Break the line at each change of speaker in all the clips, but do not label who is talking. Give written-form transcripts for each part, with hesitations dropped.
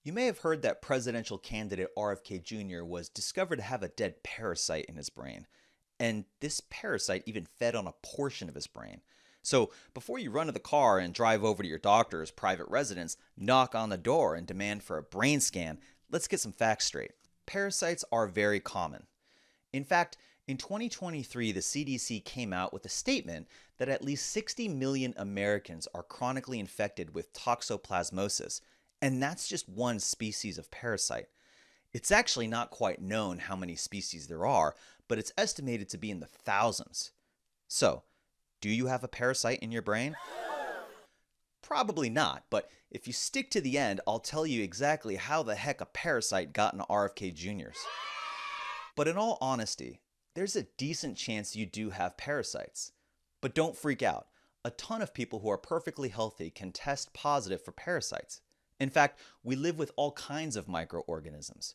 You may have heard that presidential candidate RFK Jr. was discovered to have a dead parasite in his brain. And this parasite even fed on a portion of his brain. So before you run to the car and drive over to your doctor's private residence, knock on the door and demand for a brain scan, let's get some facts straight. Parasites are very common. In fact, in 2023, the CDC came out with a statement that at least 60 million Americans are chronically infected with toxoplasmosis, and that's just one species of parasite. It's actually not quite known how many species there are, but it's estimated to be in the thousands. So, do you have a parasite in your brain? Probably not, but if you stick to the end, I'll tell you exactly how the heck a parasite got in RFK Jr.'s. But in all honesty, there's a decent chance you do have parasites. But don't freak out. A ton of people who are perfectly healthy can test positive for parasites. In fact, we live with all kinds of microorganisms.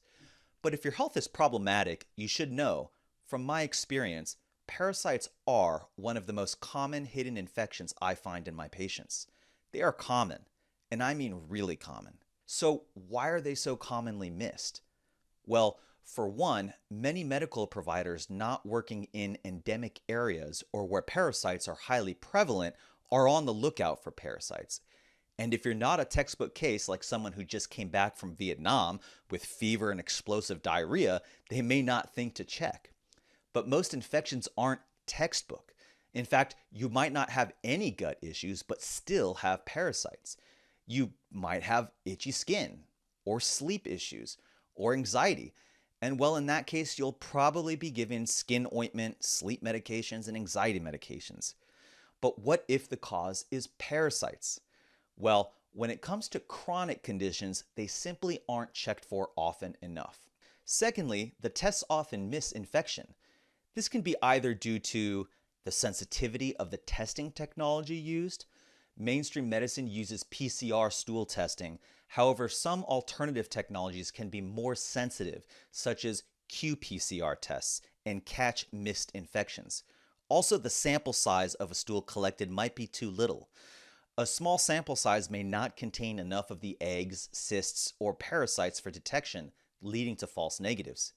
But if your health is problematic, you should know, from my experience, parasites are one of the most common hidden infections I find in my patients. They are common, and I mean really common. So why are they so commonly missed? Well, for one, many medical providers not working in endemic areas or where parasites are highly prevalent are on the lookout for parasites. And if you're not a textbook case like someone who just came back from Vietnam with fever and explosive diarrhea, they may not think to check. But most infections aren't textbook. In fact, you might not have any gut issues but still have parasites. You might have itchy skin, or sleep issues, or anxiety. And well, in that case, you'll probably be given skin ointment, sleep medications, and anxiety medications. But what if the cause is parasites? Well, when it comes to chronic conditions, they simply aren't checked for often enough. Secondly, the tests often miss infection. This can be either due to the sensitivity of the testing technology used. Mainstream medicine uses PCR stool testing. However, some alternative technologies can be more sensitive, such as qPCR tests, and catch missed infections. Also, the sample size of a stool collected might be too little. A small sample size may not contain enough of the eggs, cysts, or parasites for detection, leading to false negatives.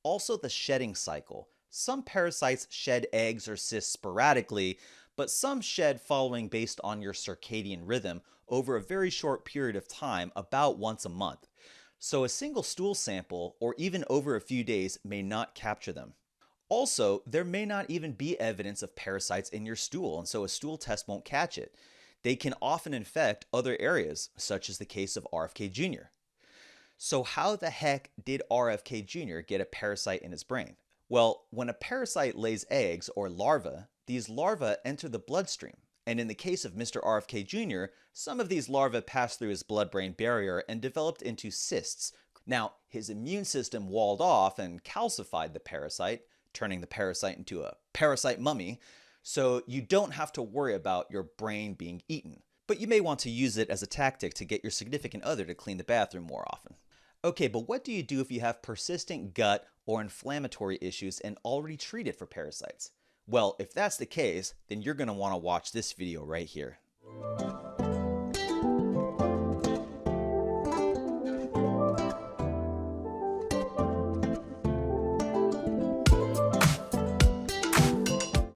Also, the shedding cycle. Some parasites shed eggs or cysts sporadically, but some shed following based on your circadian rhythm over a very short period of time, about once a month. So a single stool sample, or even over a few days, may not capture them. Also, there may not even be evidence of parasites in your stool, and so a stool test won't catch it. They can often infect other areas, such as the case of RFK Jr. So how the heck did RFK Jr. get a parasite in his brain? Well, when a parasite lays eggs, or larvae, these larvae enter the bloodstream. And in the case of Mr. RFK Jr., some of these larvae passed through his blood-brain barrier and developed into cysts. Now, his immune system walled off and calcified the parasite, turning the parasite into a parasite mummy, so you don't have to worry about your brain being eaten. But you may want to use it as a tactic to get your significant other to clean the bathroom more often. Okay, but what do you do if you have persistent gut or inflammatory issues and already treated for parasites? Well, if that's the case, then you're going to want to watch this video right here.